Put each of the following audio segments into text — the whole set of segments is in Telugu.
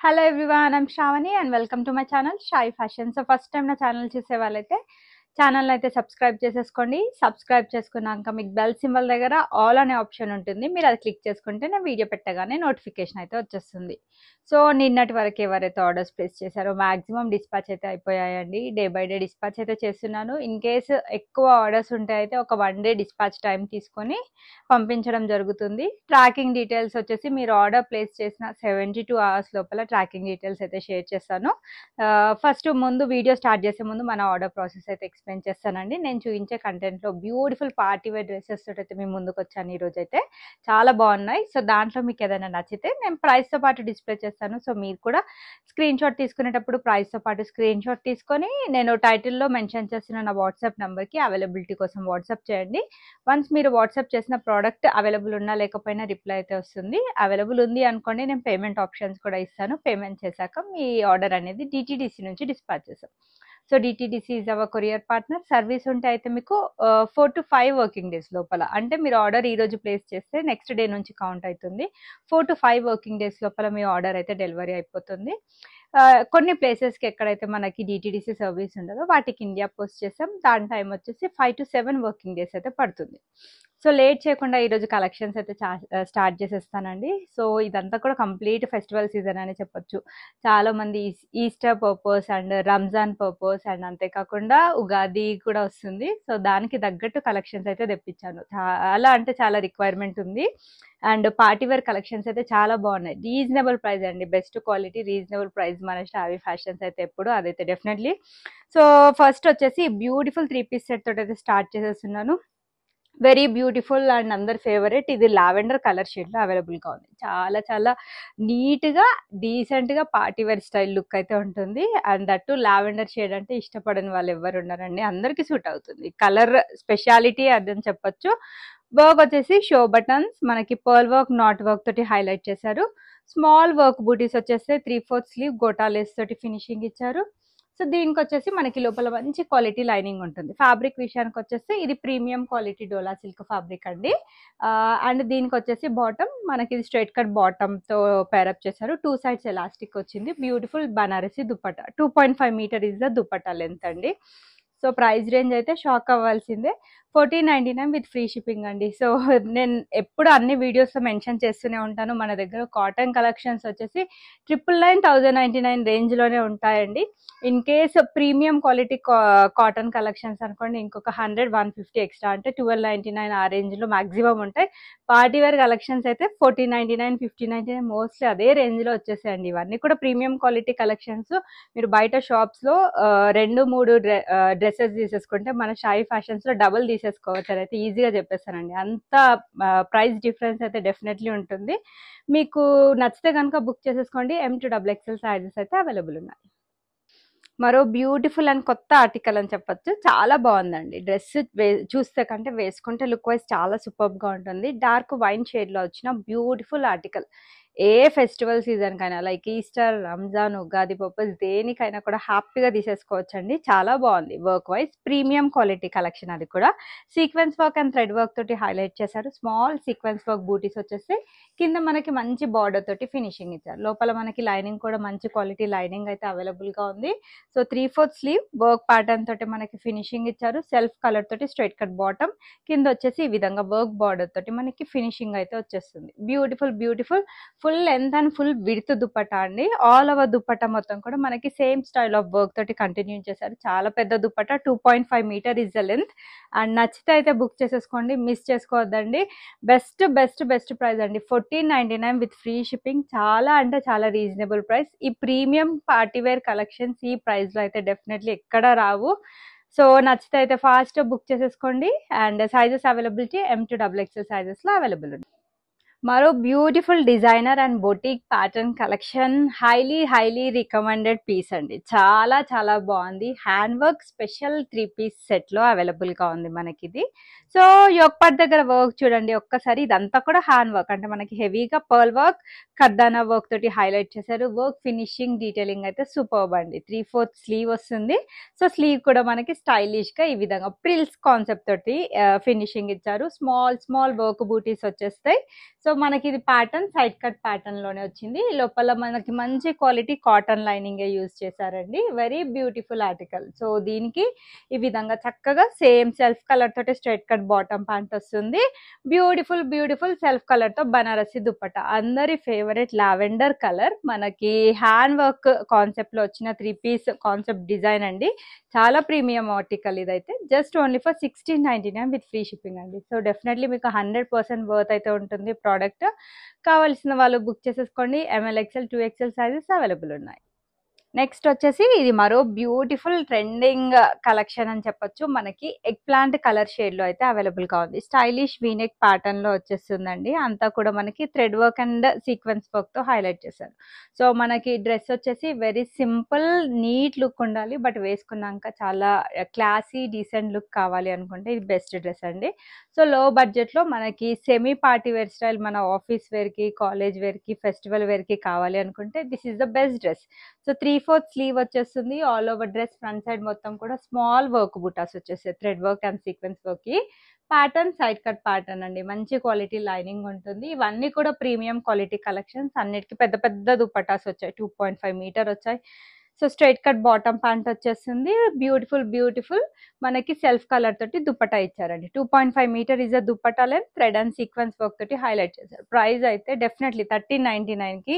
Hello everyone, I'm Shravani and welcome to my channel Shai Fashion. So first time na channel chuse valaithe channel అయితే సబ్స్క్రైబ్ చేసేసుకోండి. సబ్స్క్రైబ్ చేసుకున్నాక మీకు బెల్ సింబల్ దగ్గర ఆల్ అనే ఆప్షన్ ఉంటుంది. మీరు అది క్లిక్ చేసుకుంటే నేను వీడియో పెట్టగానే నోటిఫికేషన్ అయితే వచ్చేస్తుంది. సో నిన్నటి వరకు ఎవరైతే ఆర్డర్స్ ప్లేస్ చేశారో మ్యాక్సిమం డిస్పాచ్ అయితే అయిపోయాయండి. డే బై డే డిస్పాచ్ అయితే చేస్తున్నాను. ఇన్ కేస్ ఎక్కువ ఆర్డర్స్ ఉంటే అయితే ఒక 1 డే డిస్పాచ్ టైం తీసుకొని పంపించడం జరుగుతుంది. ట్రాకింగ్ డీటెయిల్స్ వచ్చేసి మీరు ఆర్డర్ ప్లేస్ చేసిన 72 అవర్స్ లోపల ట్రాకిం్ డీటెయిల్స్ అయితే షేర్ చేస్తాను. ఫస్ట్ ముందు వీడియో స్టార్ట్ చేసే ముందు మన ఆర్డర్ ప్రాసెస్ అయితే ఎక్స్ప్లెయిన్ చేస్తానండి. నేను చూపించే కంటెంట్లో బ్యూటిఫుల్ పార్టీ వేర్ డ్రెస్సెస్ తోటి అయితే మీ ముందుకు వచ్చాను. ఈరోజు అయితే చాలా బాగున్నాయి. సో దాంట్లో మీకు ఏదైనా నచ్చితే నేను ప్రైస్తో పాటు డిస్ప్లే చేస్తాను. సో మీరు కూడా స్క్రీన్ షాట్ తీసుకునేటప్పుడు ప్రైస్తో పాటు స్క్రీన్ షాట్ తీసుకొని నేను టైటిల్లో మెన్షన్ చేస్తున్న నా వాట్సాప్ నెంబర్కి అవైలబిలిటీ కోసం వాట్సాప్ చేయండి. వన్స్ మీరు వాట్సాప్ చేసిన ప్రోడక్ట్ అవైలబుల్ ఉన్నా లేకపోయినా రిప్లై అయితే వస్తుంది. అవైలబుల్ ఉంది అనుకోండి, నేను పేమెంట్ ఆప్షన్స్ కూడా ఇస్తాను. పేమెంట్ చేశాక మీ ఆర్డర్ అనేది DTDC నుంచి డిస్పాచ్ చేస్తాం. So DTDC is our courier partner. Service ఉంటే అయితే మీకు 4 to 5 వర్కింగ్ డేస్ లోపల, అంటే మీరు ఆర్డర్ ఈ రోజు ప్లేస్ చేస్తే నెక్స్ట్ డే నుంచి కౌంట్ అవుతుంది. 4 to 5 వర్కింగ్ డేస్ లోపల మీ ఆర్డర్ అయితే డెలివరీ అయిపోతుంది. కొన్ని ప్లేసెస్కి ఎక్కడైతే మనకి DTDC సర్వీస్ ఉండదో వాటికి ఇండియా పోస్ట్ చేస్తాం. దాని టైం వచ్చేసి 5 to 7 వర్కింగ్ డేస్ అయితే పడుతుంది. సో లేట్ చేయకుండా ఈరోజు కలెక్షన్స్ అయితే స్టార్ట్ చేసేస్తానండి. సో ఇదంతా కూడా కంప్లీట్ ఫెస్టివల్ సీజన్ అని చెప్పొచ్చు. చాలామంది Easter purpose and Ramzan purpose and అంతేకాకుండా ఉగాది కూడా వస్తుంది. సో దానికి తగ్గట్టు కలెక్షన్స్ అయితే తెప్పించాను. చాలా అంటే చాలా రిక్వైర్మెంట్ ఉంది. అండ్ పార్టీవేర్ కలెక్షన్స్ అయితే చాలా బాగున్నాయి. రీజనబుల్ ప్రైస్ అండి, బెస్ట్ క్వాలిటీ రీజనబుల్ ప్రైస్ మన షావీ ఫ్యాషన్స్ అయితే ఎప్పుడు అదైతే డెఫినెట్లీ. సో ఫస్ట్ వచ్చేసి బ్యూటిఫుల్ 3 పీస్ సెట్ తోటి అయితే స్టార్ట్ చేసేస్తున్నాను. వెరీ బ్యూటిఫుల్ అండ్ అందరి ఫేవరెట్. ఇది లావెండర్ కలర్ షేడ్లో అవైలబుల్గా ఉంది. చాలా చాలా నీట్గా డీసెంట్గా పార్టీవేర్ స్టైల్ లుక్ అయితే ఉంటుంది. అండ్ దట్టు లావెండర్ షేడ్ అంటే ఇష్టపడని వాళ్ళు ఎవరు ఉన్నారండి, అందరికీ సూట్ అవుతుంది. కలర్ స్పెషాలిటీ అదని చెప్పొచ్చు. వర్క్ వచ్చేసి షో బటన్స్, మనకి పర్ల్ వర్క్ నాట్ వర్క్ తోటి హైలైట్ చేశారు. స్మాల్ వర్క్ బూటీస్ వచ్చేస్తే 3/4 స్లీవ్ గోటా లేస్ తోటి ఫినిషింగ్ ఇచ్చారు. సో దీనికి వచ్చేసి మనకి లోపల మంచి క్వాలిటీ లైనింగ్ ఉంటుంది. ఫ్యాబ్రిక్ విషయానికి వచ్చేసి ఇది ప్రీమియం క్వాలిటీ డోలా సిల్క్ ఫ్యాబ్రిక్ అండి. అండ్ దీనికి వచ్చేసి బాటమ్ మనకి ఇది స్ట్రైట్ కట్ బాటమ్తో పేరప్ చేశారు. 2 సైడ్స్ ఎలాస్టిక్ వచ్చింది. Beautiful Banarasi dupatta. 2.5 metre is the dupatta length అండి. సో ప్రైస్ రేంజ్ అయితే షాక్ అవ్వాల్సిందే. 1499 విత్ ఫ్రీ షిప్పింగ్ అండి. సో నేను ఎప్పుడు అన్ని వీడియోస్లో మెన్షన్ చేస్తూనే ఉంటాను, మన దగ్గర కాటన్ కలెక్షన్స్ వచ్చేసి 999, 1099 రేంజ్లోనే ఉంటాయండి. In case premium quality cotton collections అనుకోండి ఇంకొక 100, 150 ఎక్స్ట్రా, అంటే 1299 ఆ రేంజ్లో మ్యాక్సిమం ఉంటాయి. పార్టీవేర్ కలెక్షన్స్ అయితే 1499, 1599 మోస్ట్లీ అదే రేంజ్లో వచ్చేసాయండి. ఇవన్నీ కూడా ప్రీమియం క్వాలిటీ కలెక్షన్స్. మీరు బయట షాప్స్లో 2-3 డ్రెస్సెస్ తీసేసుకుంటే మన షాయి ఫ్యాషన్స్లో డబుల్ తీసేసుకోవచ్చు. అయితే ఈజీగా చెప్పేస్తానండి. అంత ప్రైస్ డిఫరెన్స్ అయితే డెఫినెట్లీ ఉంటుంది. మీకు నచ్చితే కనుక బుక్ చేసేసుకోండి. M to XXL సైజెస్ అయితే అవైలబుల్ ఉన్నాయి. మరో బ్యూటిఫుల్ అండ్ కొత్త ఆర్టికల్ అని చెప్పొచ్చు. చాలా బాగుందండి డ్రెస్. చూస్తే కంటే వేసుకుంటే లుక్ వైజ్ చాలా సూపర్గా ఉంటుంది. డార్క్ వైన్ షేడ్లో వచ్చిన బ్యూటిఫుల్ ఆర్టికల్. ఏ ఫెస్టివల్ సీజన్కైనా like Easter, Ramzan, Ugadi purpose దేనికైనా కూడా హ్యాపీగా తీసేసుకోవచ్చండి. చాలా బాగుంది work wise. Premium quality collection. అది కూడా sequence work and thread work తోటి హైలైట్ చేశారు. స్మాల్ సీక్వెన్స్ వర్క్ బూటీస్ వచ్చేసి కింద మనకి మంచి బార్డర్ తోటి ఫినిషింగ్ ఇచ్చారు. లోపల మనకి లైనింగ్ కూడా మంచి క్వాలిటీ లైనింగ్ అయితే అవైలబుల్గా ఉంది. సో 3/4 స్లీవ్ వర్క్ ప్యాటర్న్ తోటి మనకి ఫినిషింగ్ ఇచ్చారు. సెల్ఫ్ కలర్ తోటి స్ట్రైట్ కట్ బాటమ్, కింద వచ్చేసి ఈ విధంగా వర్క్ బార్డర్ తోటి మనకి ఫినిషింగ్ అయితే వచ్చేస్తుంది. Beautiful beautiful full length and full width dupatta అండి. ఆల్ ఓవర్ దుపట్టా మొత్తం కూడా మనకి సేమ్ స్టైల్ ఆఫ్ వర్క్ తోటి కంటిన్యూ చేశారు. చాలా పెద్ద dupatta. 2.5 metre is the length. And నచ్చితే అయితే బుక్ చేసేసుకోండి, మిస్ చేసుకోవద్దండి. బెస్ట్ బెస్ట్ బెస్ట్ ప్రైస్ అండి. 1499 విత్ ఫ్రీ షిప్పింగ్. చాలా అంటే చాలా రీజనబుల్ ప్రైస్. ఈ ప్రీమియం పార్టీవేర్ కలెక్షన్స్ ఈ ప్రైస్లో అయితే డెఫినెట్లీ ఎక్కడ రావు. సో నచ్చితే అయితే ఫాస్ట్ బుక్ చేసేసుకోండి. And sizes availability M to XXL సైజెస్లో అవైలబుల్ ఉంది. మరో beautiful designer and boutique pattern collection. Highly recommended piece అండి. చాలా చాలా బాగుంది. హ్యాండ్ వర్క్ స్పెషల్ 3 పీస్ సెట్లో అవైలబుల్గా ఉంది మనకి ఇది. సో యోక్ పార్ట్ దగ్గర వర్క్ చూడండి ఒక్కసారి. ఇదంతా కూడా హ్యాండ్ వర్క్, అంటే మనకి హెవీగా పర్ల్ వర్క్, కర్దానా వర్క్ తోటి హైలైట్ చేశారు. వర్క్ ఫినిషింగ్ డీటెయిలింగ్ అయితే సూపర్బ్ అండి. 3/4 స్లీవ్ వస్తుంది. సో స్లీవ్ కూడా మనకి స్టైలిష్గా ఈ విధంగా ప్రిల్స్ కాన్సెప్ట్ తోటి ఫినిషింగ్ ఇచ్చారు. స్మాల్ వర్క్ బూటీస్ వచ్చేస్తాయి. సో మనకి ఇది ప్యాటర్న్ సైడ్ కట్ ప్యాటర్న్ లోనే వచ్చింది. లోపల మనకి మంచి క్వాలిటీ కాటన్ లైనింగ్ యూజ్ చేశారండి. Very beautiful article. సో దీనికి ఈ విధంగా చక్కగా సేమ్ సెల్ఫ్ కలర్ తోటి స్ట్రైట్ కట్ బాటమ్ ప్యాంట్ వస్తుంది. బ్యూటిఫుల్ బ్యూటిఫుల్ సెల్ఫ్ కలర్ తో బనారసి దుపట్టా, అందరి ఫేవరెట్ లావెండర్ కలర్. మనకి హ్యాండ్ వర్క్ కాన్సెప్ట్ లో వచ్చిన 3 పీస్ కాన్సెప్ట్ డిజైన్ అండి. చాలా ప్రీమియం ఆర్టికల్ ఇదైతే. Just only for 1699 with free shipping అండి. సో డెఫినెట్లీ మీకు 100% వర్త్ అయితే ఉంటుంది ప్రోడక్ట్. కావాల్సిన వాళ్ళు బుక్ చేసేసుకోండి. ML XL 2XL sizes available ఉన్నాయి. నెక్స్ట్ వచ్చేసి ఇది మరో బ్యూటిఫుల్ ట్రెండింగ్ కలెక్షన్ అని చెప్పొచ్చు. మనకి ఎగ్ ప్లాంట్ కలర్ షేడ్ లో అయితే అవైలబుల్ గా ఉంది. స్టైలిష్ వీనెక్ ప్యాటర్న్ లో వచ్చేస్తుందండి. అంతా కూడా మనకి thread work and sequence work తో హైలైట్ చేశారు. సో మనకి డ్రెస్ వచ్చేసి వెరీ సింపుల్ నీట్ లుక్ ఉండాలి, బట్ వేసుకున్నాక చాలా క్లాసీ డీసెంట్ లుక్ కావాలి అనుకుంటే ఇది బెస్ట్ డ్రెస్ అండి. సో లో బడ్జెట్ లో మనకి సెమీ పార్టీ వేర్ స్టైల్, మన ఆఫీస్ వేర్ కి, కాలేజ్ వేర్ కి, ఫెస్టివల్ వేర్ కి కావాలి అనుకుంటే this is the best dress. So 3/4 sleeve వచ్చేస్తుంది. All over dress front side మొత్తం కూడా స్మాల్ వర్క్ బుటాస్ వచ్చేస్తాయి. Thread work and sequence work కి ప్యాటర్న్ సైడ్ కట్ ప్యాటర్న్ అండి. మంచి క్వాలిటీ లైనింగ్ ఉంటుంది. ఇవన్నీ కూడా ప్రీమియం క్వాలిటీ కలెక్షన్స్. అన్నిటికీ పెద్ద పెద్ద దుపట్టాస్ వచ్చాయి. 2.5 మీటర్ వచ్చాయి. So straight cut bottom pant వచ్చేస్తుంది. బ్యూటిఫుల్ బ్యూటిఫుల్ మనకి సెల్ఫ్ కలర్ తోటి దుపట్టా ఇచ్చారండి. 2.5 metre is a dupatta length. Thread and sequence work తోటి హైలైట్ చేశారు. ప్రైస్ అయితే డెఫినెట్లీ 1399 కి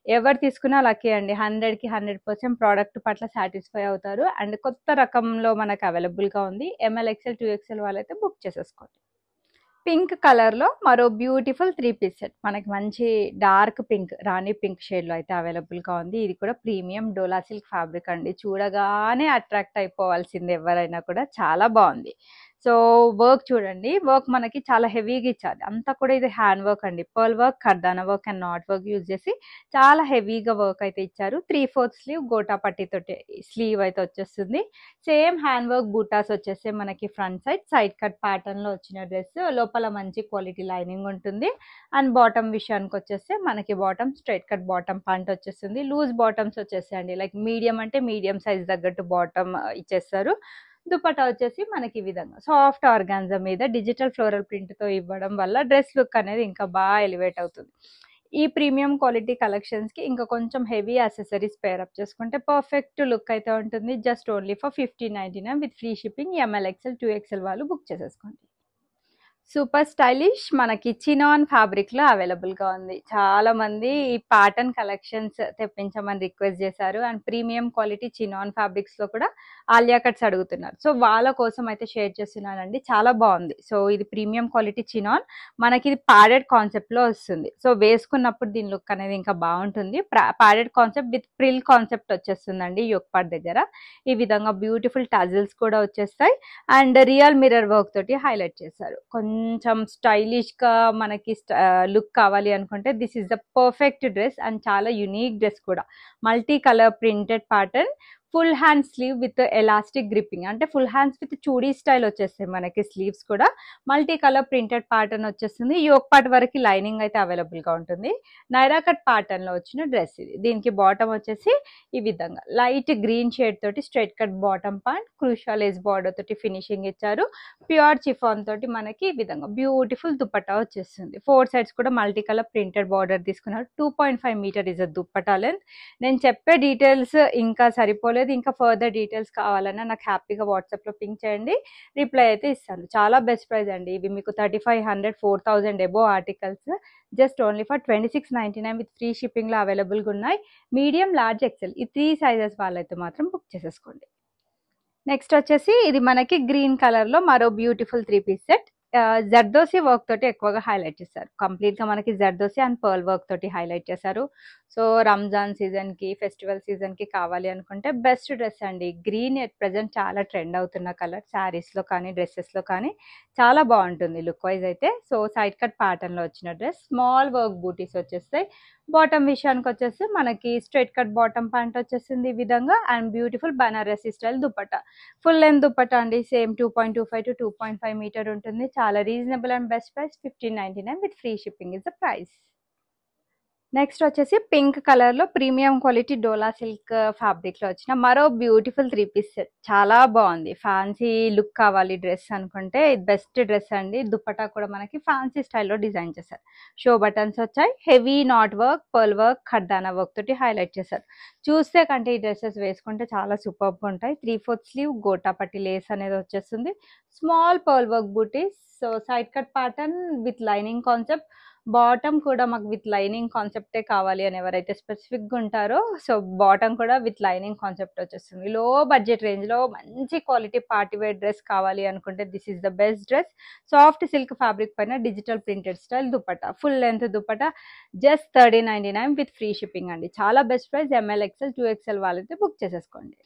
ఎవరు తీసుకున్నా లక్కీ అండి. 100కి 100% ప్రోడక్ట్ పట్ల సాటిస్ఫై అవుతారు. అండ్ కొత్త రకంలో మనకు అవైలబుల్ గా ఉంది. ML XL 2XL వాళ్ళైతే బుక్ చేసేసుకోండి. పింక్ కలర్ లో మరో బ్యూటిఫుల్ 3 పీస్ సెట్. మనకి మంచి dark pink, rani pink shade లో అయితే అవైలబుల్ గా ఉంది. ఇది కూడా ప్రీమియం డోలా సిల్క్ ఫ్యాబ్రిక్ అండి. చూడగానే అట్రాక్ట్ అయిపోవాల్సింది ఎవరైనా కూడా. చాలా బాగుంది. సో వర్క్ చూడండి, వర్క్ మనకి చాలా హెవీగా ఇచ్చారు. అంతా కూడా ఇది హ్యాండ్ వర్క్ అండి. పర్ల్ వర్క్, కర్దానా work and knot work use చేసి చాలా హెవీగా వర్క్ అయితే ఇచ్చారు. 3/4 స్లీవ్ గోటా పట్టితోటి స్లీవ్ అయితే వచ్చేస్తుంది. సేమ్ హ్యాండ్ వర్క్ బూటాస్ వచ్చేసి మనకి front side side cut pattern లో వచ్చిన డ్రెస్. లోపల మంచి క్వాలిటీ లైనింగ్ ఉంటుంది. అండ్ బాటమ్ విషయానికి వచ్చేస్తే మనకి bottom straight cut bottom pant వచ్చేస్తుంది. లూజ్ బాటమ్స్ వచ్చేసాయండి. లైక్ మీడియం అంటే మీడియం సైజ్ తగ్గట్టు బాటమ్ ఇచ్చేస్తారు. దుపట్టా వచ్చేసి మనకి ఈ విధంగా సాఫ్ట్ ఆర్గాన్జా మీద డిజిటల్ ఫ్లోరల్ ప్రింట్ తో ఇవ్వడం వల్ల డ్రెస్ లుక్ అనేది ఇంకా బాగా ఎలివేట్ అవుతుంది. ఈ ప్రీమియం క్వాలిటీ కలెక్షన్స్ కి ఇంకా కొంచెం హెవీ యాక్సెసరీస్ పేరప్ చేసుకుంటే పర్ఫెక్ట్ లుక్ అయితే ఉంటుంది. Just only for 1599 with free shipping. ML XL 2XL వాళ్ళు బుక్ చేసేసుకోండి. సూపర్ స్టైలిష్ మనకి చినాన్ ఫ్యాబ్రిక్ లో అవైలబుల్ గా ఉంది. చాలా మంది ఈ ప్యాటర్న్ కలెక్షన్స్ తెప్పించమని రిక్వెస్ట్ చేశారు. And premium quality chinon fabrics లో కూడా ఆలియా కట్స్ అడుగుతున్నారు. సో వాళ్ళ కోసం అయితే షేర్ చేస్తున్నానండి. చాలా బాగుంది. సో ఇది ప్రీమియం క్వాలిటీ చినాన్. మనకి ఇది ప్యాడెడ్ కాన్సెప్ట్ లో వస్తుంది. సో వేసుకున్నప్పుడు దీని లుక్ అనేది ఇంకా బాగుంటుంది. Padded concept with frill concept వచ్చేస్తుందండి. యోక్ పార్ట్ దగ్గర ఈ విధంగా బ్యూటిఫుల్ టజిల్స్ కూడా వచ్చేస్తాయి. అండ్ రియల్ మిర్రర్ వర్క్ తోటి హైలైట్ చేశారు. కొంచెం స్టైలిష్ గా మనకి లుక్ కావాలి అనుకుంటే this is the perfect dress. And చాలా యునిక్ డ్రెస్ కూడా. Multi colour printed pattern, full hand sleeve with elastic gripping, అంటే full hands with chudi style వచ్చేస్తాయి మనకి. స్లీవ్స్ కూడా మల్టీ కలర్ ప్రింటెడ్ ప్యాటర్న్ వచ్చేస్తుంది. యోక్ పార్ట్ వరకు లైనింగ్ అయితే అవైలబుల్ గా ఉంటుంది. నైరా కట్ ప్యాటర్న్ లో వచ్చిన డ్రెస్ ఇది. దీనికి బాటమ్ వచ్చేసి ఈ విధంగా లైట్ గ్రీన్ షేడ్ తోటి straight cut bottom pant, crochet lace border తోటి ఫినిషింగ్ ఇచ్చారు. ప్యూర్ చిఫాన్ తోటి మనకి ఈ విధంగా బ్యూటిఫుల్ దుపట్టా వచ్చేస్తుంది. 4 సైడ్స్ కూడా మల్టీ కలర్ ప్రింటెడ్ బార్డర్ తీసుకున్నారు. 2.5 metre is a dupatta length. నేను చెప్పే డీటెయిల్స్ ఇంకా సరిపోలేదు. ఇంకా ఫర్దర్ డీటెయిల్స్ కావాలన్నా నాకు హ్యాపీగా వాట్సాప్ లో పింక్ చేయండి. రిప్లై అయితే ఇస్తాను. చాలా బెస్ట్ ప్రైస్ అండి. ఇవి మీకు 3500 4000 above articles just only for 2699 with free shipping లో అవైలబుల్ గా ఉన్నాయి. మీడియం, లార్జ్, ఎక్సెల్ ఈ 3 సైజెస్ వాళ్ళైతే మాత్రం బుక్ చేసేసుకోండి. నెక్స్ట్ వచ్చేసి ఇది మనకి గ్రీన్ కలర్ లో మరో beautiful 3 piece set. Zardosi work తోటి ఎక్కువగా హైలైట్ చేశారు. కంప్లీట్ గా మనకి జర్దోసి అండ్ పర్ల్ వర్క్ తోటి హైలైట్ చేశారు. సో రంజాన్ సీజన్ కి, ఫెస్టివల్ సీజన్ కి కావాలి అనుకుంటే బెస్ట్ డ్రెస్ అండి. గ్రీన్ ఎట్ ప్రెసెంట్ చాలా ట్రెండ్ అవుతున్న కలర్. శారీస్ లో కానీ డ్రెస్సెస్ లో కానీ చాలా బాగుంటుంది లుక్ వైజ్ అయితే. సో సైడ్ కట్ ప్యాటర్న్ లో వచ్చిన డ్రెస్. స్మాల్ వర్క్ బూటీస్ వచ్చేస్తాయి. బాటమ్ విషయానికి వచ్చేసి మనకి స్ట్రైట్ కట్ బాటమ్ ప్యాంట్ వచ్చేసింది ఈ విధంగా. And beautiful Banarasi style dupatta. Full length dupatta అండి. సేమ్ 2.25 to 2.5 మీటర్ ఉంటుంది. చాలా reasonable and best price 1599 with free shipping is the price. Next వచ్చేసి పింక్ కలర్ లో ప్రీమియం క్వాలిటీ డోలా సిల్క్ ఫ్యాబ్రిక్ లో వచ్చిన మరో బ్యూటిఫుల్ 3 పీస్ సెట్. చాలా బాగుంది. ఫ్యాన్సీ లుక్ కావాలి డ్రెస్ అనుకుంటే ఇది బెస్ట్ డ్రెస్ అండి. దుపట్టా కూడా మనకి ఫ్యాన్సీ స్టైల్లో డిజైన్ చేశారు. షో బటన్స్ వచ్చాయి. Heavy knot work, pearl work, ఖర్దానా వర్క్ తోటి హైలైట్ చేశారు. చూస్తే కంటే ఈ డ్రెస్సెస్ వేసుకుంటే చాలా సూపర్గా ఉంటాయి. 3/4 స్లీవ్ గోటా పట్టి లేస్ అనేది వచ్చేస్తుంది. Small pearl work buttis. So side cut pattern with lining concept. Bottom కూడా మాకు విత్ లైనింగ్ కాన్సెప్టే కావాలి అని ఎవరైతే స్పెసిఫిక్గా ఉంటారో సో బాటమ్ కూడా విత్ లైనింగ్ కాన్సెప్ట్ వచ్చేస్తుంది. లో బడ్జెట్ రేంజ్లో మంచి క్వాలిటీ పార్టీ వేర్ డ్రెస్ కావాలి అనుకుంటే this is the best dress. Soft silk fabric పైన digital printed style dupatta, full length dupatta, just 3099 with free shipping అండి. చాలా best price. ML XL 2XL వాళ్ళైతే బుక్ చేసేసుకోండి.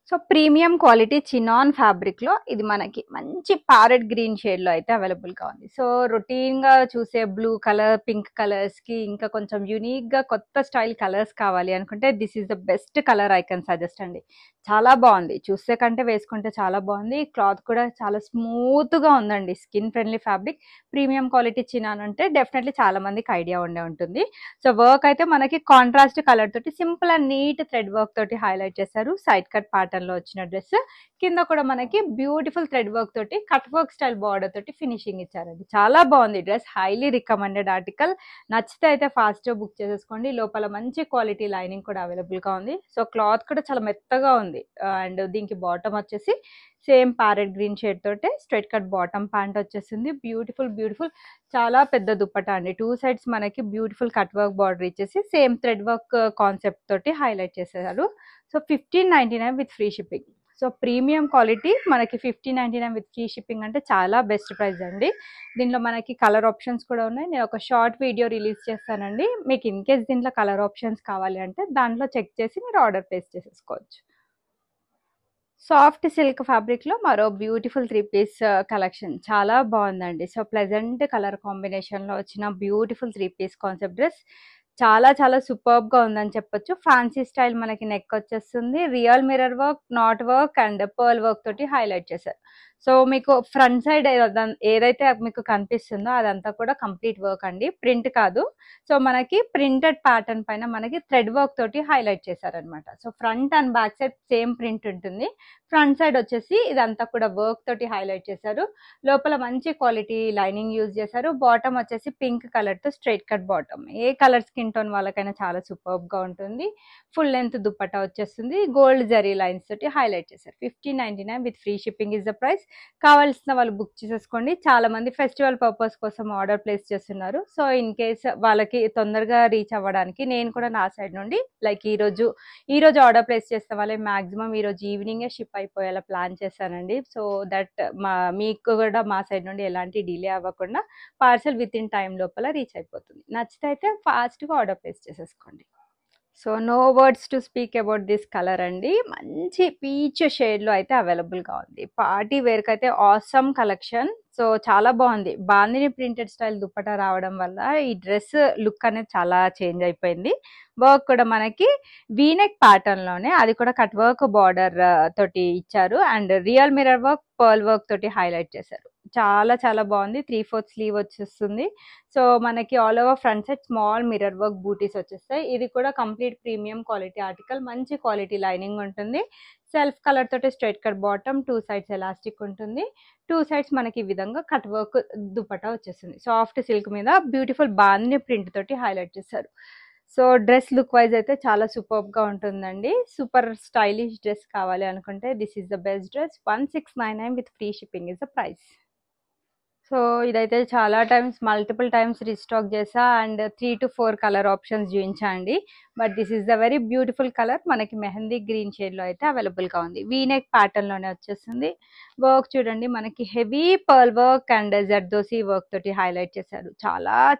సో ప్రీమియం క్వాలిటీ చినాన్ ఫ్యాబ్రిక్లో ఇది మనకి మంచి ప్యారెట్ గ్రీన్ షేడ్లో అయితే అవైలబుల్గా ఉంది. సో రొటీన్గా చూసే బ్లూ కలర్, పింక్ కలర్స్కి ఇంకా కొంచెం యూనిక్గా కొత్త స్టైల్ కలర్స్ కావాలి అనుకుంటే this is the best colour I can suggest అండి. చాలా బాగుంది. చూస్తే కంటే వేసుకుంటే చాలా బాగుంది. క్లాత్ కూడా చాలా స్మూత్గా ఉందండి. Skin friendly fabric. Premium quality chinon అంటే డెఫినెట్లీ చాలా మందికి ఐడియా ఉండే ఉంటుంది. సో వర్క్ అయితే మనకి కాంట్రాస్ట్ కలర్ తోటి simple and neat thread work తోటి హైలైట్ చేశారు. సైడ్ కట్ ప్యాటర్న్ లో వచ్చిన డ్రెస్. కింద కూడా మనకి బ్యూటిఫుల్ థ్రెడ్ వర్క్ తోటి కట్ వర్క్ స్టైల్ బార్డర్ తోటి ఫినిషింగ్ ఇచ్చారండి. చాలా బాగుంది డ్రెస్. Highly recommended article. నచ్చితే అయితే ఫాస్ట్ గా బుక్ చేసేసుకోండి. లోపల మంచి క్వాలిటీ లైనింగ్ కూడా అవైలబుల్ గా ఉంది. సో క్లాత్ కూడా చాలా మెత్తగా ఉంది. అండ్ దీనికి బాటమ్ వచ్చేసి సేమ్ ప్యారెట్ గ్రీన్ షేడ్ తోటే స్ట్రైట్ కట్ బాటమ్ ప్యాంట్ వచ్చేసింది. బ్యూటిఫుల్ చాలా పెద్ద దుప్పటా అండి. 2 సైడ్స్ మనకి బ్యూటిఫుల్ కట్ వర్క్ బార్డర్ ఇచ్చేసి సేమ్ థ్రెడ్ వర్క్ కాన్సెప్ట్ తోటి హైలైట్ చేసేసారు. So 1599 with free shipping. So premium quality మనకి 1599 విత్ ఫ్రీ షిప్పింగ్ అంటే చాలా బెస్ట్ ప్రైస్ అండి. దీనిలో మనకి కలర్ ఆప్షన్స్ కూడా ఉన్నాయి. నేను ఒక షార్ట్ వీడియో రిలీజ్ చేస్తానండి. మీకు ఇన్ కేస్ దీంట్లో కలర్ ఆప్షన్స్ కావాలి అంటే దాంట్లో చెక్ చేసి మీరు ఆర్డర్ ప్లేస్ చేసేసుకోవచ్చు. సాఫ్ట్ సిల్క్ ఫ్యాబ్రిక్లో మరో బ్యూటిఫుల్ 3 పీస్ కలెక్షన్. చాలా బాగుందండి. సో ప్లెజెంట్ కలర్ కాంబినేషన్లో వచ్చిన బ్యూటిఫుల్ 3 పీస్ కాన్సెప్ట్ డ్రెస్ చాలా సూపర్బ్గా ఉందని చెప్పొచ్చు. ఫ్యాన్సీ స్టైల్ మనకి నెక్ వచ్చేస్తుంది. Real mirror work, not work and pearl work తోటి హైలైట్ చేశారు. సో మీకు ఫ్రంట్ సైడ్ ఏదైతే మీకు కనిపిస్తుందో అదంతా కూడా కంప్లీట్ వర్క్ అండి, ప్రింట్ కాదు. సో మనకి ప్రింటెడ్ ప్యాటర్న్ పైన మనకి థ్రెడ్ వర్క్ తోటి హైలైట్ చేశారనమాట. So front and back side same print ఉంటుంది. ఫ్రంట్ సైడ్ వచ్చేసి ఇదంతా కూడా వర్క్ తోటి హైలైట్ చేశారు. లోపల మంచి క్వాలిటీ లైనింగ్ యూజ్ చేశారు. బాటమ్ వచ్చేసి పింక్ కలర్ తో స్ట్రైట్ కట్ బాటమ్. ఏ కలర్ స్కిన్ టోన్ వాళ్ళకైనా చాలా సూపర్బ్ గా ఉంటుంది. ఫుల్ లెంత్ దుపట్టా వచ్చేస్తుంది. గోల్డ్ జరీ లైన్స్ తోటి హైలైట్ చేశారు. 1599 with free shipping is the price. కావాల్సిన వాళ్ళు బుక్ చేసేసుకోండి. చాలా మంది ఫెస్టివల్ పర్పస్ కోసం ఆర్డర్ ప్లేస్ చేస్తున్నారు. సో ఇన్ కేస్ వాళ్ళకి తొందరగా రీచ్ అవ్వడానికి నేను కూడా నా సైడ్ నుండి లైక్ ఈ రోజు ఆర్డర్ ప్లేస్ చేస్తే వాళ్ళే మాక్సిమం ఈ రోజు ఈవినింగే షిప్ అయిపోయేలా ప్లాన్ చేశానండి. సో దట్ మీకు కూడా మా సైడ్ నుండి ఎలాంటి డిలే అవ్వకుండా పార్సల్ విత్ ఇన్ టైం లోపల రీచ్ అయిపోతుంది. నచ్చితే అయితే ఫాస్ట్గా ఆర్డర్ ప్లేస్ చేసేసుకోండి. So no words to speak about this colour అండి. మంచి పీచ్ షేడ్లో అయితే అవైలబుల్గా ఉంది. పార్టీ వేర్కి అయితే ఆసమ్ కలెక్షన్. సో చాలా బాగుంది. బాందిని ప్రింటెడ్ స్టైల్ దుప్పటా రావడం వల్ల ఈ డ్రెస్ లుక్ అనేది చాలా చేంజ్ అయిపోయింది. వర్క్ కూడా మనకి వీనెక్ ప్యాటర్న్ లోనే, అది కూడా కట్ వర్క్ బార్డర్ తోటి ఇచ్చారు. And real mirror work, pearl work తోటి హైలైట్ చేశారు. చాలా బాగుంది. 3/4 స్లీవ్ వచ్చేస్తుంది. సో మనకి all over front side small mirror work బూటీస్ వచ్చేస్తాయి. ఇది కూడా కంప్లీట్ ప్రీమియం క్వాలిటీ ఆర్టికల్. మంచి క్వాలిటీ లైనింగ్ ఉంటుంది. సెల్ఫ్ కలర్ తోటి straight cut bottom, 2 sides elastic ఉంటుంది. 2 సైడ్స్ మనకి ఈ విధంగా కట్ వర్క్ దుపట్టా వచ్చేస్తుంది. సాఫ్ట్ సిల్క్ మీద బ్యూటిఫుల్ బాందిని ప్రింట్ తోటి హైలైట్ చేశారు. సో డ్రెస్ లుక్ వైజ్ అయితే చాలా సూపర్గా ఉంటుందండి. సూపర్ స్టైలిష్ డ్రెస్ కావాలి అనుకుంటే this is the best dress. 1699 with free shipping is the price. So ఇదైతే చాలా టైమ్స్ మల్టిపుల్ టైమ్స్ రీస్టాక్ చేసా అండ్ 3 to 4 కలర్ ఆప్షన్స్ చూపించండి. But this is the very beautiful colour. మనకి మెహందీ గ్రీన్ షేడ్లో అయితే అవైలబుల్గా ఉంది. వీనెక్ ప్యాటర్న్లోనే వచ్చేస్తుంది. వర్క్ చూడండి, మనకి heavy pearl work and zardozi work తోటి హైలైట్ చేశారు.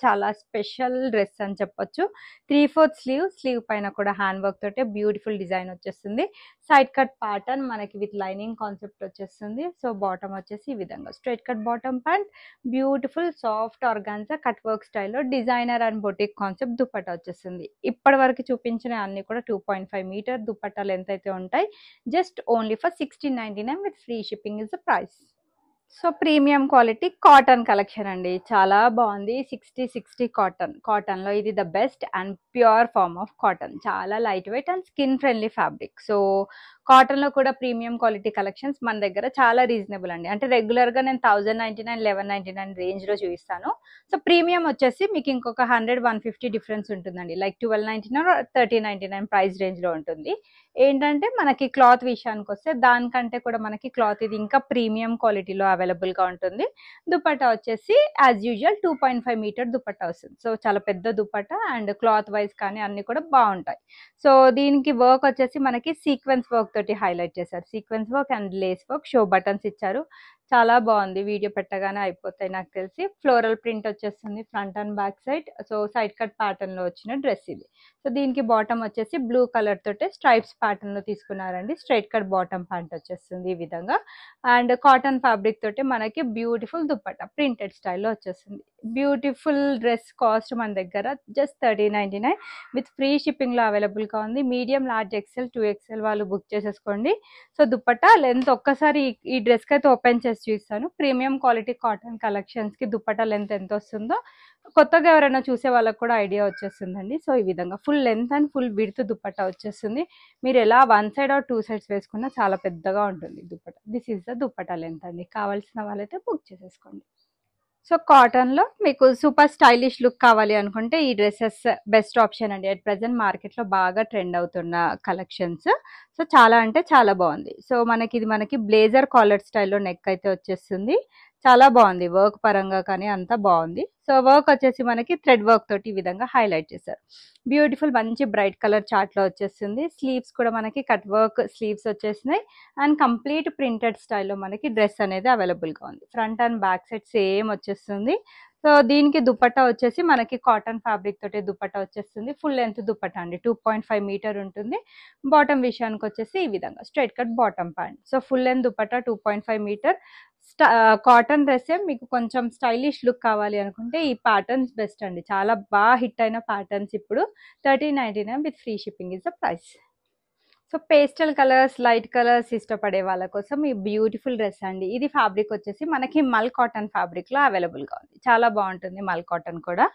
చాలా స్పెషల్ డ్రెస్ అని చెప్పొచ్చు. 3/4 స్లీవ్ పైన కూడా హ్యాండ్ వర్క్ తోటే బ్యూటిఫుల్ డిజైన్ వచ్చేస్తుంది. సైడ్ కట్ ప్యాటర్న్ మనకి విత్ లైనింగ్ కాన్సెప్ట్ వచ్చేస్తుంది. సో బాటమ్ వచ్చేసి ఈ విధంగా straight cut bottom pant, beautiful soft organza cut work స్టైల్లో designer and boutique concept dupatta వచ్చేస్తుంది. ఇప్పటి వరకు చూపించిన అన్ని కూడా 2.5 మీటర్ దుపట్టా లెంత్ అయితే ఉంటాయి. Just only for 1699 with free shipping is the price. So premium quality cotton collection అండి. చాలా బాగుంది. 60 కాటన్లో ఇది the best and pure form of cotton. చాలా light weight and skin friendly fabric. So కాటన్లో కూడా ప్రీమియం క్వాలిటీ కలెక్షన్స్ మన దగ్గర చాలా రీజనబుల్ అండి. అంటే రెగ్యులర్గా నేను 1099, 1199 రేంజ్లో చూపిస్తాను. సో ప్రీమియం వచ్చేసి మీకు ఇంకొక 100, 150 డిఫరెన్స్ ఉంటుందండి. లైక్ 1299 1399 ప్రైస్ రేంజ్లో ఉంటుంది. ఏంటంటే మనకి క్లాత్ విషయానికి వస్తే దానికంటే కూడా మనకి క్లాత్ ఇది ఇంకా ప్రీమియం క్వాలిటీలో అవైలబుల్గా ఉంటుంది. దుపట్టా వచ్చేసి యాజ్ యూజువల్ 2.5 మీటర్ దుపట్టా వస్తుంది. సో చాలా పెద్ద దుపట్టా అండ్ క్లాత్ వైజ్ కానీ అన్ని కూడా బాగుంటాయి. సో దీనికి వర్క్ వచ్చేసి మనకి సీక్వెన్స్ వర్క్ తోటి హైలైట్ చేశారు. Sequence work and lace work, show buttons ఇచ్చారు. చాలా బాగుంది. వీడియో పెట్టగానే అయిపోతాయి నాకు తెలిసి. ఫ్లోరల్ ప్రింట్ వచ్చేస్తుంది front and back side. So side cut pattern లో వచ్చిన డ్రెస్ ఇది. సో దీనికి బాటమ్ వచ్చేసి బ్లూ కలర్ తోటే స్ట్రైప్స్ ప్యాటర్న్ లో తీసుకున్నారండి. స్ట్రైట్ కట్ బాటమ్ ప్యాంట్ వచ్చేస్తుంది ఈ విధంగా. అండ్ కాటన్ ఫ్యాబ్రిక్ తోటి మనకి బ్యూటిఫుల్ దుప్పట్టా ప్రింటెడ్ స్టైల్లో వచ్చేస్తుంది. బ్యూటిఫుల్ డ్రెస్ కాస్ట్ మన దగ్గర జస్ట్ 1399 విత్ ఫ్రీ షిప్పింగ్ లో అవైలబుల్ గా ఉంది. మీడియం, లార్జ్, ఎక్సెల్, 2XL వాళ్ళు బుక్ చేసేసుకోండి. సో దుపట్టా లెంత్ ఒక్కసారి ఈ డ్రెస్ కి అయితే ఓపెన్ చేసి చూపిస్తాను. ప్రీమియం క్వాలిటీ కాటన్ కలెక్షన్స్ కి దుపట్టా లెంత్ ఎంత వస్తుందో కొత్తగా ఎవరైనా చూసే వాళ్ళకి కూడా ఐడియా వచ్చేస్తుందండి. సో ఈ విధంగా full length and full width dupatta వచ్చేస్తుంది. మీరు ఎలా 1 సైడ్ ఆర్ 2 సైడ్స్ వేసుకున్నా చాలా పెద్దగా ఉంటుంది dupatta. This is the dupatta length అండి. కావాల్సిన వాళ్ళైతే బుక్ చేసేసుకోండి. సో కాటన్లో మీకు సూపర్ స్టైలిష్ లుక్ కావాలి అనుకుంటే ఈ డ్రెస్సెస్ బెస్ట్ ఆప్షన్ అండి. అట్ ప్రజెంట్ మార్కెట్లో బాగా ట్రెండ్ అవుతున్న కలెక్షన్స్. సో చాలా అంటే చాలా బాగుంది. సో మనకి బ్లేజర్ కాలర్ స్టైల్లో నెక్ అయితే వచ్చేస్తుంది. చాలా బాగుంది. వర్క్ పరంగా కానీ అంతా బాగుంది. సో వర్క్ వచ్చేసి మనకి థ్రెడ్ వర్క్ తోటి ఈ విధంగా హైలైట్ చేశారు. బ్యూటిఫుల్ మంచి బ్రైట్ కలర్ చార్ట్లో వచ్చేస్తుంది. స్లీవ్స్ కూడా మనకి కట్ వర్క్ స్లీవ్స్ వచ్చేసినాయి అండ్ కంప్లీట్ ప్రింటెడ్ స్టైల్లో మనకి డ్రెస్ అనేది అవైలబుల్గా ఉంది. Front and back side same వచ్చేస్తుంది. సో దీనికి దుపట్టా వచ్చేసి మనకి కాటన్ ఫ్యాబ్రిక్ తోటి దుపట్టా వచ్చేస్తుంది. ఫుల్ లెంత్ దుపట్టా అండి. 2.5 మీటర్ ఉంటుంది. బాటమ్ విషయానికి వచ్చేసి ఈ విధంగా straight cut bottom pant. So full length dupatta 2.5 metre. Cotton డ్రెస్సే మీకు కొంచెం స్టైలిష్ లుక్ కావాలి అనుకుంటే ఈ ప్యాటర్న్స్ బెస్ట్ అండి. చాలా బాగా హిట్ అయిన ప్యాటర్న్స్ ఇప్పుడు 1399 with free shipping is the price. So pastel colours, light colours ఇష్టపడే వాళ్ళ కోసం ఈ బ్యూటిఫుల్ డ్రెస్ అండి. ఇది ఫ్యాబ్రిక్ వచ్చేసి మనకి మల్ కాటన్ ఫ్యాబ్రిక్లో అవైలబుల్గా ఉంది. చాలా బాగుంటుంది మల్ కాటన్ కూడా.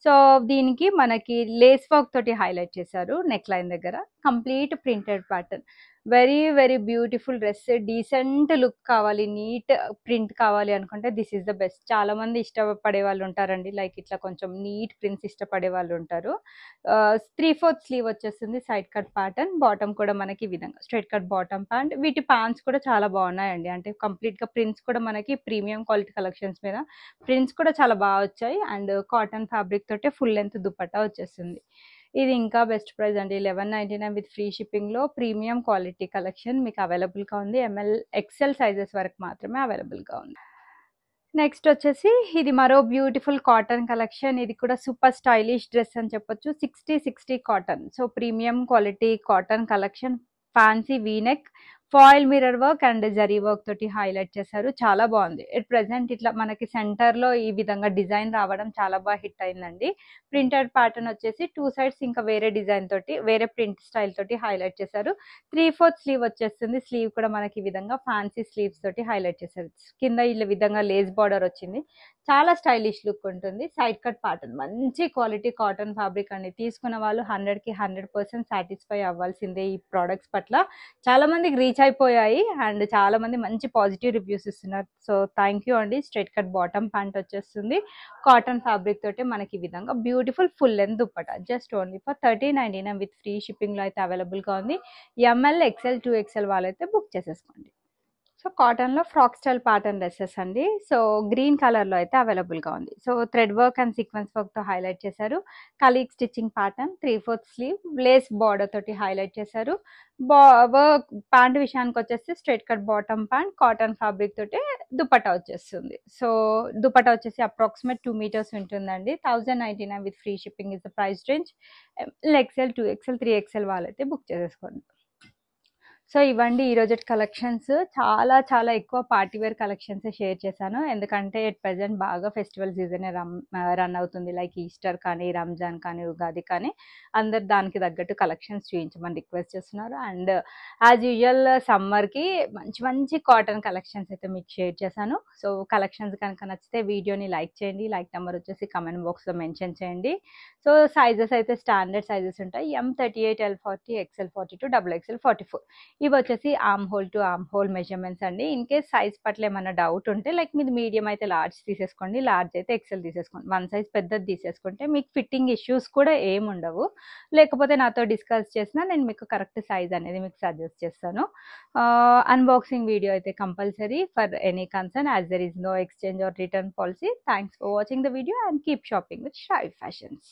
సో దీనికి మనకి లేస్ వర్క్ తోటి హైలైట్ చేశారు నెక్ లైన్ దగ్గర. Complete printed pattern. Very very beautiful dress. Decent look కావాలి, నీట్ ప్రింట్ కావాలి అనుకుంటే దిస్ ఈస్ ద బెస్ట్. చాలా మంది ఇష్టపడే వాళ్ళు ఉంటారండి. లైక్ ఇట్లా కొంచెం నీట్ ప్రింట్స్ ఇష్టపడే వాళ్ళు ఉంటారు. 3/4 స్లీవ్ వచ్చేస్తుంది. Side cut pattern. బాటమ్ కూడా మనకి ఈ విధంగా స్ట్రైట్ కట్ బాటమ్ ప్యాంట్. వీటి ప్యాంట్స్ కూడా చాలా బాగున్నాయండి. అంటే కంప్లీట్గా ప్రింట్స్ కూడా మనకి ప్రీమియం క్వాలిటీ కలెక్షన్స్ మీద ప్రింట్స్ కూడా చాలా బాగా వచ్చాయి. అండ్ కాటన్ ఫ్యాబ్రిక్ తోటే ఫుల్ లెంత్ దుపట్టా వచ్చేస్తుంది. ఇది ఇంకా బెస్ట్ ప్రైస్ అండి. 1199 విత్ ఫ్రీ షిప్పింగ్లో ప్రీమియం క్వాలిటీ కలెక్షన్ మీకు అవైలబుల్గా ఉంది. ML, XL సైజెస్ వరకు మాత్రమే అవైలబుల్గా ఉంది. నెక్స్ట్ వచ్చేసి ఇది మరో బ్యూటిఫుల్ కాటన్ కలెక్షన్. ఇది కూడా సూపర్ స్టైలిష్ డ్రెస్ అని చెప్పొచ్చు. 60 cotton. So premium quality cotton collection. Fancy V-neck, foil mirror work and zari work తోటి హైలైట్ చేశారు. చాలా బాగుంది. ఎట్ ప్రెసెంట్ ఇట్లా మనకి సెంటర్లో ఈ విధంగా డిజైన్ రావడం చాలా బాగా హిట్ అయిందండి. ప్రింటెడ్ ప్యాటర్న్ వచ్చేసి 2 సైడ్స్ ఇంకా వేరే డిజైన్ తోటి వేరే ప్రింట్ స్టైల్ తోటి హైలైట్ చేశారు. 3/4 స్లీవ్ వచ్చేస్తుంది. స్లీవ్ కూడా మనకి ఈ విధంగా ఫ్యాన్సీ స్లీవ్స్ తోటి హైలైట్ చేశారు. కింద ఈ విధంగా లేస్ బార్డర్ వచ్చింది. చాలా స్టైలిష్ లుక్ ఉంటుంది. Side cut pattern. మంచి క్వాలిటీ కాటన్ ఫ్యాబ్రిక్ అండి. తీసుకున్న వాళ్ళు 100కి 100% సాటిస్ఫై అవ్వాల్సిందే ఈ ప్రోడక్ట్స్ పట్ల. చాలా మందికి రీచ్ అయిపోయాయి అండ్ చాలా మంది మంచి పాజిటివ్ రివ్యూస్ ఇస్తున్నారు. సో థ్యాంక్ యూ అండి. స్ట్రైట్ కట్ బాటమ్ ప్యాంట్ వచ్చేస్తుంది. కాటన్ ఫ్యాబ్రిక్ తోటి మనకి ఈ విధంగా beautiful full length dupatta just only for 1399 with free షిప్పింగ్లో అయితే అవైలబుల్గా ఉంది. ML, XL, 2XL వాళ్ళైతే బుక్ చేసేసుకోండి. సో కాటన్లో ఫ్రాక్ స్టైల్ ప్యాటర్న్ డ్రెస్సెస్ అండి. సో గ్రీన్ కలర్లో అయితే అవైలబుల్గా ఉంది. So thread work and sequence వర్క్తో హైలైట్ చేశారు. కలీగ్ stitching pattern. 3/4 sleeve lace border తోటి హైలైట్ చేశారు. వర్క్ ప్యాంట్ విషయానికి వచ్చేసి straight cut bottom pant. Cotton fabric తోటి దుపట్టా వచ్చేస్తుంది. సో దుపట్టా వచ్చేసి అప్రాక్సిమేట్ 2 మీటర్స్ ఉంటుందండి. 1099 with free shipping is the price range. XL, 2XL, 3XL వాళ్ళైతే బుక్ చేసేసుకోండి. సో ఇవ్వండి ఈరోజు కలెక్షన్స్. చాలా చాలా ఎక్కువ పార్టీ వేర్ కలెక్షన్స్ షేర్ చేశాను. ఎందుకంటే ఎట్ ప్రెజెంట్ బాగా ఫెస్టివల్ సీజనే రన్ అవుతుంది. లైక్ ఈస్టర్ కానీ, రంజాన్ కానీ, ఉగాది కానీ అందరు దానికి తగ్గట్టు కలెక్షన్స్ చూపించమని రిక్వెస్ట్ చేస్తున్నారు. అండ్ యాజ్ యూజువల్ సమ్మర్కి మంచి మంచి కాటన్ కలెక్షన్స్ అయితే మీకు షేర్ చేశాను. సో కలెక్షన్స్ కనుక నచ్చితే వీడియోని లైక్ చేయండి. లైక్ నెంబర్ వచ్చేసి కమెంట్ బాక్స్లో మెన్షన్ చేయండి. సో సైజెస్ అయితే స్టాండర్డ్ సైజెస్ ఉంటాయి. M38, L40, XL42, XXL 44. ఇవి వచ్చేసి arm whole to arm whole measurements అండి. ఇన్ కేస్ సైజ్ పట్ల ఏమన్నా డౌట్ ఉంటే లైక్ మీది మీడియం అయితే లార్జ్ తీసేసుకోండి, లార్జ్ అయితే ఎక్సెల్ తీసేసుకోండి. వన్ సైజ్ పెద్దది తీసేసుకుంటే మీకు ఫిట్టింగ్ ఇష్యూస్ కూడా ఏమి ఉండవు. లేకపోతే నాతో డిస్కస్ చేసినా నేను మీకు కరెక్ట్ సైజ్ అనేది మీకు సజెస్ట్ చేస్తాను. అన్బాక్సింగ్ వీడియో అయితే compulsory for any concern as there is no exchange or return policy. Thanks for watching the video and keep shopping with Shayi fashions.